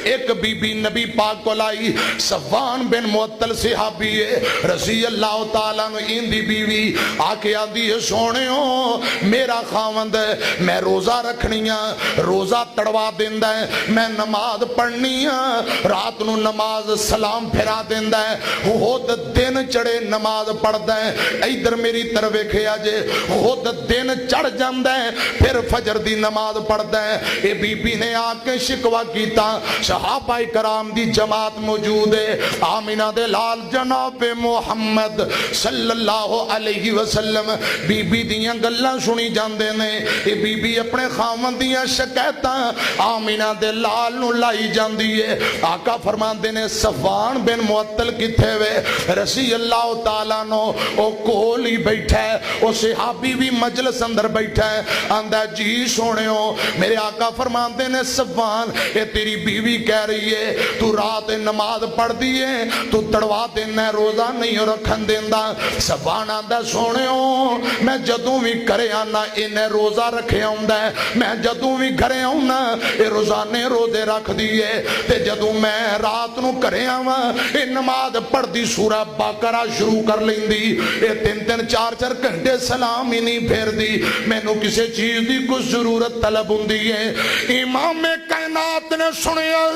ایک be be نبی پاک کو لائی صفوان بن معطل صحابی ہے رضی اللہ تعالیٰ عنہ اندی بیوی آکے آدھی ہے سونےوں میرا خاوند ہے میں روزہ رکھنیاں روزہ تڑوا دیندہ ہے میں نماز پڑھنیاں رات نو نماز سلام پھرا دیندہ ہے خود دن چڑے نماز پڑھتا ہے ادھر میری طرف کھیا جے خود دن چڑھ جاندہ ہے پھر فجر دی نماز پڑھتا ہے اے بی بی نے آکے شکوہ کیتا صحابہ کرام دی جماعت موجود ہے آمینہ دے لال جناب محمد صلی اللہ علیہ وسلم بی بی دیاں گلاں سنی جاندے نے اے بی بی اپنے خامن دیاں شکایتاں آمینہ دے لال نو لائی جاندی ہے آقا فرماندے نے صفوان بن معطل کتھے وے رضی اللہ تعالیٰ نو او کول ہی بیٹھا ہے او صحابی بھی مجلس اندر بیٹھا ہے آندہ جی سونے ہو میرے آقا فرماندے نے صفوان اے تیری بیوی کہہ رہی ہے تو رات نماز پڑھ دیئے تو تڑوا دینا روزہ نہیں رکھن دیندہ صفوان آندہ سونے ہو میں جدوں بھی کرے آنا انہیں روزہ رکھے آندہ ہے میں جدوں بھی کرے آنا اے روزانے روزے رکھ دیئے تے جدوں میں رات نو کرے آنا اے نماز پڑھ دی سورہ باقرہ شروع کر لیندی اے تین تین چار چار گھنٹے سلام ہی نہیں پھیر دی میں نو کسے چیز دی کچھ ضرورت طلب ہوندی ہے امام کائنات نے سنیا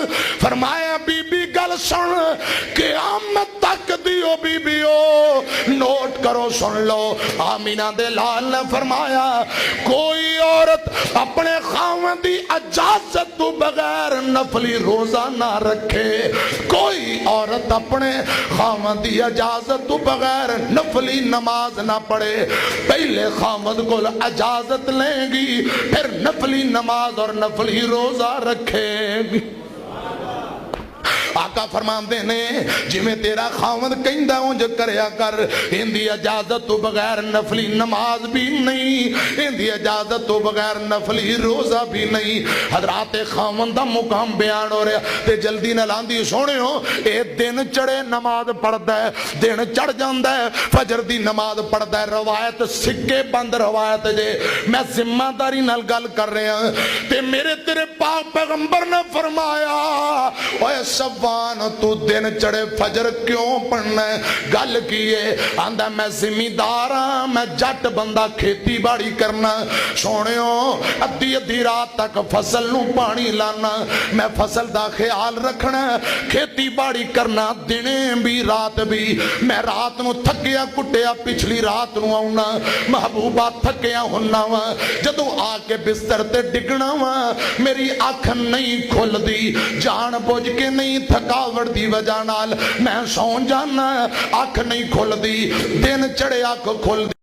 فرمایا بی بی گل سن قیامت تک دیو بی بیو نوٹ کرو سن لو آمینہ دے لال نے فرمایا کوئی عورت اپنے خاوند دی اجازت تو بغیر نفلی روزہ نہ رکھے کوئی عورت اپنے خاوند دی اجازت تو بغیر نفلی نماز نہ پڑھے پہلے خاوند کو اجازت لیں گی پھر نفلی نماز اور نفلی روزہ رکھے گی آقا فرمان دینے جی میں تیرا خاوند کہندہ ہوں جو کریا کر اندی اجازت تو بغیر نفلی نماز بھی نہیں اندی اجازت تو بغیر نفلی روزہ بھی نہیں حضرات خاوند دا مقام بیان ہو رہا تے جلدی نلاندی سونے ہو اے دن چڑے نماز پڑھتا ہے دن چڑھ جاندہ ہے فجر دی نماز پڑھتا ہے روایت سکے بند روایت جے میں ذمہ داری نال گل کر رہا ہوں تے میرے تیرے پاک پیغمبر نے فرمایا اوہ صفوان تو دن چڑے فجر کیوں پڑھنا ہے گل کیے آندہ میں زمینداراں میں جٹ بندہ کھیتی باڑی کرنا سونےوں ادھی ادھی رات تک فصل نو پانی لانا میں فصل دا خیال رکھنا کھیتی باڑی کرنا دنیں بھی رات بھی میں رات نو تھکیا کٹیا پچھلی رات نو آؤنا محبوبہ تھکیا ہونا جدو آ کے بستر تے ڈگنا میری آنکھ نہیں کھل دی جان بوجھ کے نہیں تھکاوٹ دی وجہ نال میں سون جانا آنکھ نہیں کھل دی دن چڑے آنکھ کھل دی